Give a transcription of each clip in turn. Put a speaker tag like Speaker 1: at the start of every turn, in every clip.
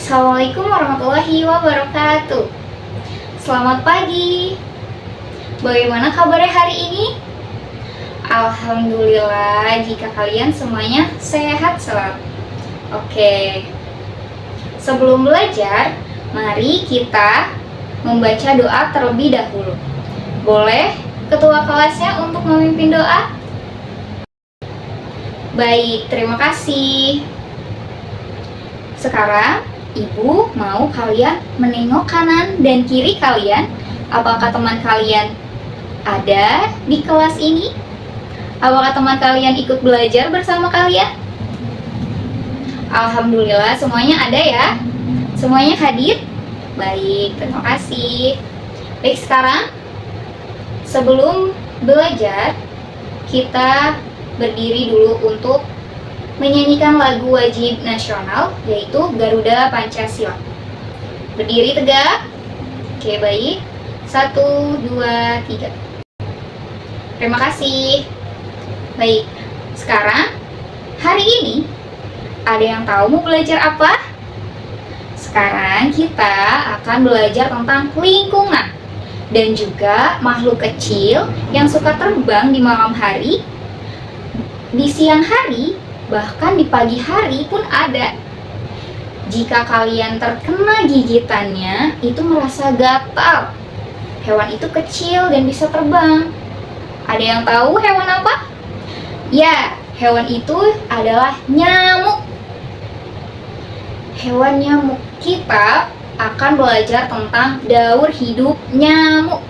Speaker 1: Assalamualaikum warahmatullahi wabarakatuh. Selamat pagi. Bagaimana kabarnya hari ini? Alhamdulillah jika kalian semuanya sehat selalu. Oke. Sebelum belajar, mari kita membaca doa terlebih dahulu. Boleh ketua kelasnya untuk memimpin doa? Baik, terima kasih. Sekarang Ibu mau kalian menengok kanan dan kiri kalian. Apakah teman kalian ada di kelas ini? Apakah teman kalian ikut belajar bersama kalian? Alhamdulillah semuanya ada ya. Semuanya hadir? Baik, terima kasih. Baik, sekarang sebelum belajar kita berdiri dulu untuk menyanyikan lagu wajib nasional, yaitu Garuda Pancasila. Berdiri tegak. Oke, baik. 1, 2, 3. Terima kasih. Baik, sekarang hari ini ada yang tahu mau belajar apa? Sekarang kita akan belajar tentang lingkungan dan juga makhluk kecil yang suka terbang di malam hari, di siang hari, bahkan di pagi hari pun ada. Jika kalian terkena gigitannya, itu merasa gatal. Hewan itu kecil dan bisa terbang. Ada yang tahu hewan apa? Ya, hewan itu adalah nyamuk. Hewan nyamuk. Kita akan belajar tentang daur hidup nyamuk.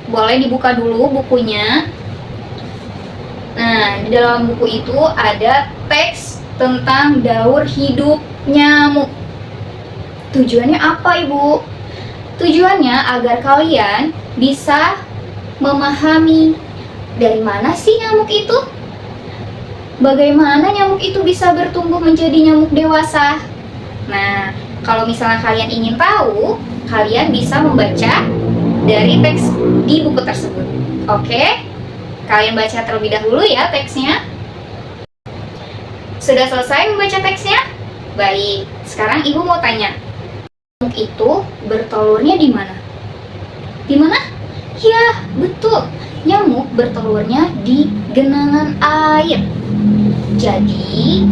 Speaker 1: Boleh dibuka dulu bukunya. Nah, di dalam buku itu ada teks tentang daur hidup nyamuk. Tujuannya apa, Ibu? Tujuannya agar kalian bisa memahami dari mana sih nyamuk itu? Bagaimana nyamuk itu bisa bertumbuh menjadi nyamuk dewasa? Nah, kalau misalnya kalian ingin tahu, kalian bisa membaca dari teks di buku tersebut. Oke? Kalian baca terlebih dahulu ya teksnya. Sudah selesai membaca teksnya? Baik, sekarang Ibu mau tanya. Nyamuk itu bertelurnya di mana? Di mana? Ya, betul. Nyamuk bertelurnya di genangan air. Jadi,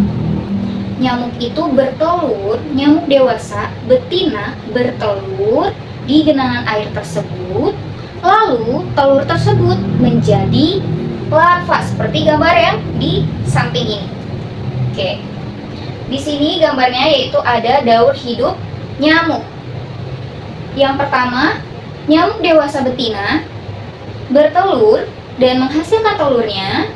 Speaker 1: nyamuk itu bertelur, nyamuk dewasa betina bertelur di genangan air tersebut. Lalu telur tersebut menjadi larva seperti gambar yang di samping ini. Oke. Di sini gambarnya yaitu ada daur hidup nyamuk. Yang pertama, nyamuk dewasa betina bertelur dan menghasilkan telurnya.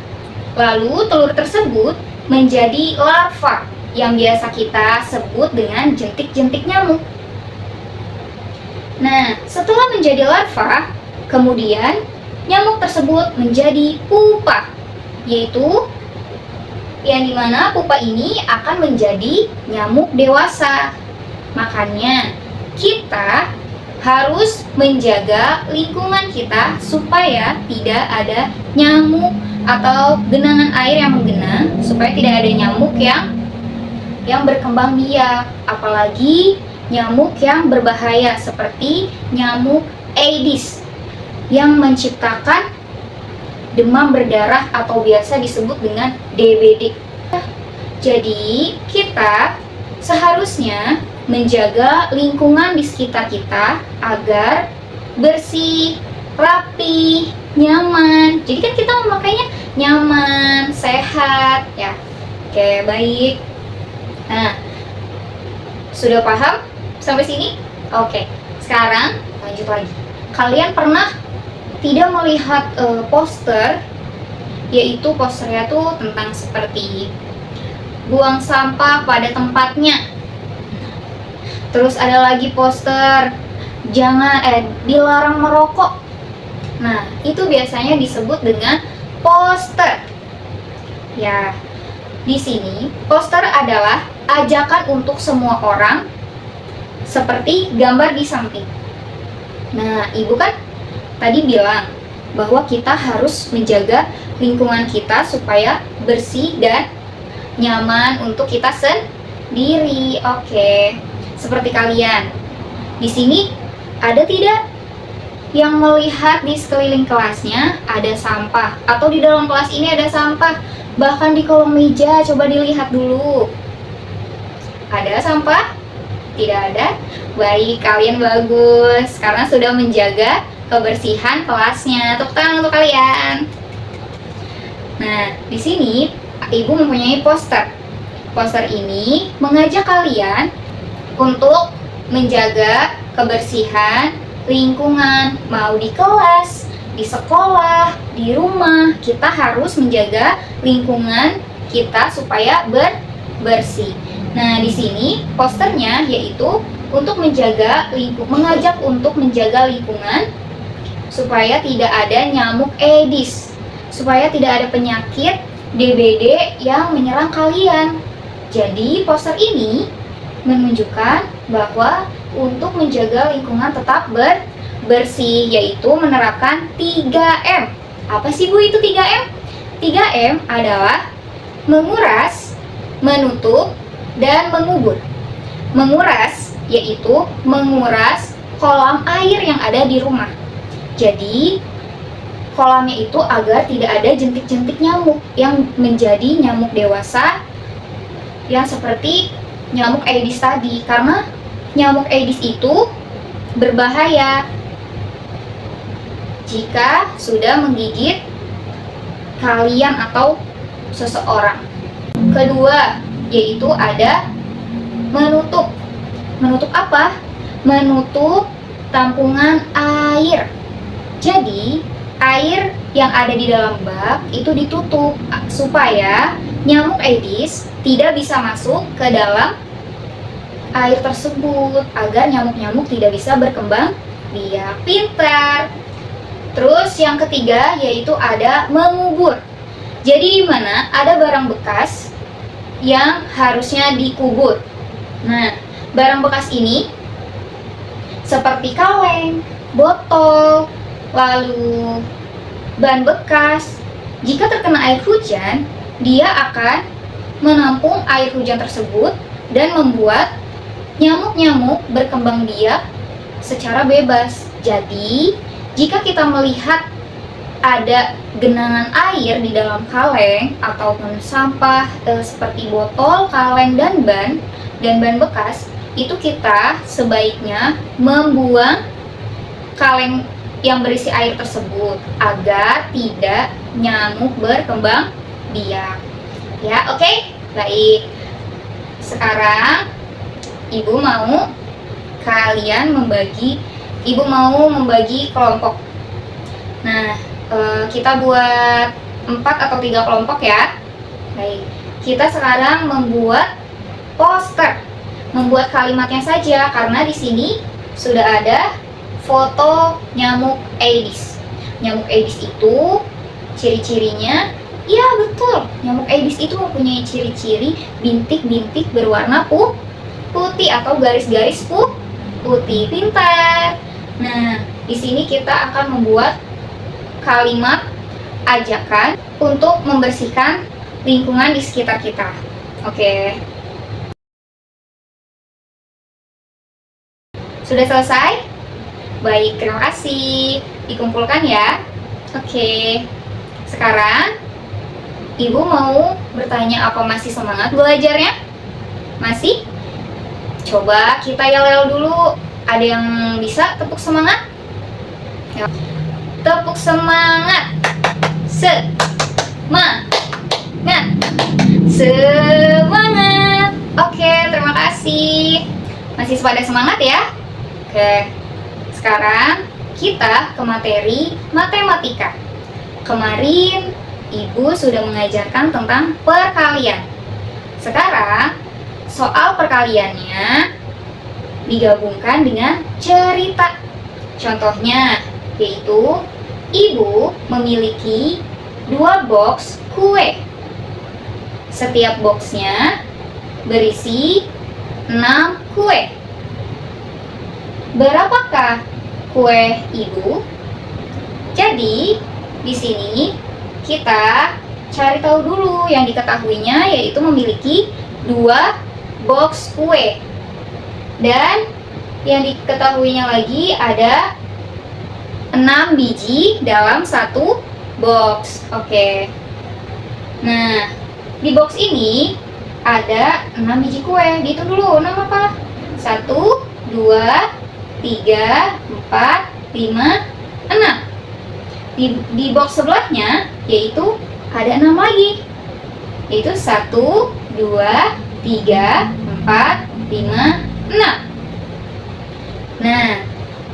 Speaker 1: Lalu telur tersebut menjadi larva yang biasa kita sebut dengan jentik-jentik nyamuk. Nah, setelah menjadi larva, kemudian nyamuk tersebut menjadi pupa, yaitu yang dimana pupa ini akan menjadi nyamuk dewasa. Makanya kita harus menjaga lingkungan kita supaya tidak ada nyamuk atau genangan air yang menggenang, supaya tidak ada nyamuk yang berkembang biak, apalagi nyamuk yang berbahaya seperti nyamuk Aedes yang menciptakan demam berdarah atau biasa disebut dengan DBD. Jadi, kita seharusnya menjaga lingkungan di sekitar kita agar bersih, rapi, nyaman. Jadi kan kita memakainya nyaman, sehat, ya. Oke, baik. Nah, sudah paham sampai sini? Oke, sekarang lanjut lagi. Kalian pernah tidak melihat poster, yaitu posternya tuh tentang seperti buang sampah pada tempatnya. Terus ada lagi poster dilarang merokok. Nah, itu biasanya disebut dengan poster. Ya, di sini poster adalah ajakan untuk semua orang seperti gambar di samping. Nah, Ibu kan tadi bilang bahwa kita harus menjaga lingkungan kita supaya bersih dan nyaman untuk kita diri. Oke. Seperti kalian. Di sini ada tidak yang melihat di sekeliling kelasnya ada sampah, atau di dalam kelas ini ada sampah, bahkan di kolong meja coba dilihat dulu. Ada sampah? Tidak ada? Baik, kalian bagus karena sudah menjaga kebersihan kelasnya. Tepuk tangan untuk kalian. Nah, di sini Ibu mempunyai poster. Poster ini mengajak kalian untuk menjaga kebersihan lingkungan, mau di kelas, di sekolah, di rumah, kita harus menjaga lingkungan kita supaya bersih. Nah, di sini posternya yaitu untuk mengajak untuk menjaga lingkungan supaya tidak ada nyamuk Aedes, supaya tidak ada penyakit DBD yang menyerang kalian. Jadi, poster ini menunjukkan bahwa untuk menjaga lingkungan tetap bersih, yaitu menerapkan 3M. Apa sih Bu itu 3M? 3M adalah menguras, menutup, dan mengubur. Menguras yaitu menguras kolam air yang ada di rumah. Jadi kolamnya itu agar tidak ada jentik-jentik nyamuk yang menjadi nyamuk dewasa yang seperti nyamuk Aedes tadi, karena nyamuk Aedes itu berbahaya jika sudah menggigit kalian atau seseorang. Kedua, yaitu ada menutup. Menutup apa? Menutup tampungan air. Jadi, air yang ada di dalam bak itu ditutup supaya nyamuk Aedes tidak bisa masuk ke dalam air tersebut, agar nyamuk-nyamuk tidak bisa berkembang biak. Pintar. Terus yang ketiga yaitu ada mengubur. Jadi di mana ada barang bekas yang harusnya dikubur. Nah, barang bekas ini seperti kaleng, botol, lalu ban bekas. Jika terkena air hujan, dia akan menampung air hujan tersebut dan membuat nyamuk-nyamuk berkembang biak secara bebas. Jadi, jika kita melihat ada genangan air di dalam kaleng ataupun sampah seperti botol, kaleng, dan ban bekas, itu kita sebaiknya membuang kaleng yang berisi air tersebut agar tidak nyamuk berkembang biak. Ya, oke? Baik. Sekarang Ibu mau membagi kelompok. Nah, kita buat 4 atau 3 kelompok ya. Baik, kita sekarang membuat poster. Membuat kalimatnya saja karena di sini sudah ada foto nyamuk Aedes. Nyamuk Aedes itu ciri-cirinya, ya betul, nyamuk Aedes itu mempunyai ciri-ciri bintik-bintik berwarna putih atau garis-garis putih. Pintar. Nah, di sini kita akan membuat kalimat ajakan untuk membersihkan lingkungan di sekitar kita. Oke. Sudah selesai? Baik, terima kasih. Dikumpulkan ya. Oke. Sekarang Ibu mau bertanya apa masih semangat belajarnya? Masih? Coba kita yel-yel dulu. Ada yang bisa tepuk semangat? Ya. Tepuk semangat. Semangat. Oke, terima kasih. Masih pada semangat ya? Oke. Sekarang kita ke materi matematika. Kemarin Ibu sudah mengajarkan tentang perkalian. Sekarang soal perkaliannya digabungkan dengan cerita. Contohnya yaitu Ibu memiliki 2 box kue. Setiap boxnya berisi 6 kue. Berapakah kue Ibu? Jadi di sini kita cari tahu dulu. Yang diketahuinya yaitu memiliki 2 box kue. Dan yang diketahuinya lagi ada 6 biji dalam satu box. Oke. Nah, di box ini ada 6 biji kue. Dihitung dulu, 6 apa? 1, 2, 3, 4, 5, 6. Di box sebelahnya yaitu ada 6 lagi. Yaitu 1, 2, 3, 4, 5, 6. Nah,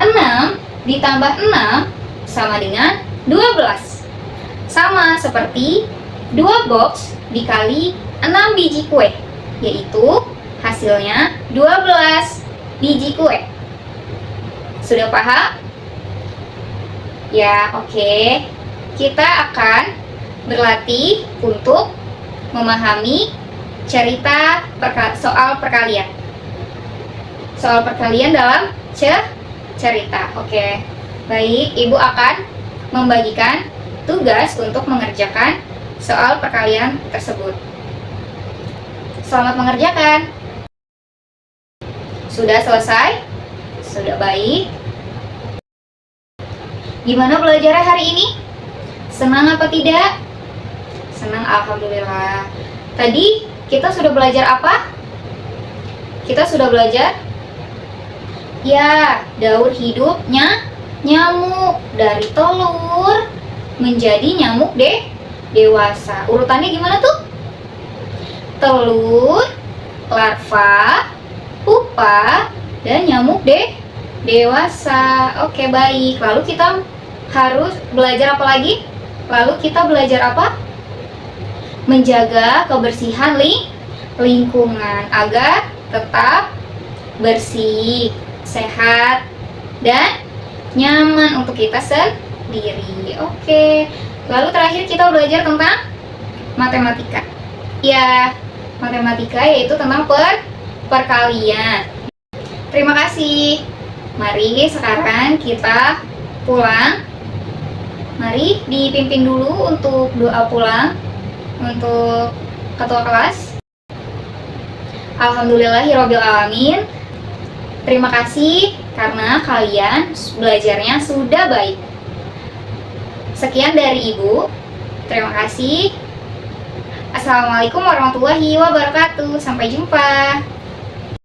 Speaker 1: 6 ditambah 6 sama dengan 12. Sama seperti 2 box dikali 6 biji kue, yaitu hasilnya 12 biji kue. Sudah paham? Ya, oke. Kita akan berlatih untuk memahami cerita soal perkalian. Soal perkalian dalam cerita. Oke. Baik, Ibu akan membagikan tugas untuk mengerjakan soal perkalian tersebut. Selamat mengerjakan. Sudah selesai? Sudah, baik. Gimana belajarnya hari ini? Senang apa tidak? Senang, alhamdulillah. Tadi kita sudah belajar apa? Kita sudah belajar ya, daur hidupnya nyamuk dari telur menjadi nyamuk dewasa. Urutannya gimana tuh? Telur, larva, pupa, dan nyamuk dewasa. Oke, baik. Lalu kita harus belajar apa lagi? Lalu kita belajar apa? Menjaga kebersihan lingkungan agar tetap bersih, sehat, dan nyaman untuk kita sendiri. Oke. Lalu terakhir kita belajar tentang matematika. Ya, matematika yaitu tentang perkalian. Terima kasih. Mari sekarang kita pulang. Mari dipimpin dulu untuk doa pulang untuk ketua kelas. Alhamdulillahirabbil alamin. Terima kasih karena kalian belajarnya sudah baik. Sekian dari Ibu. Terima kasih. Assalamualaikum warahmatullahi wabarakatuh. Sampai jumpa.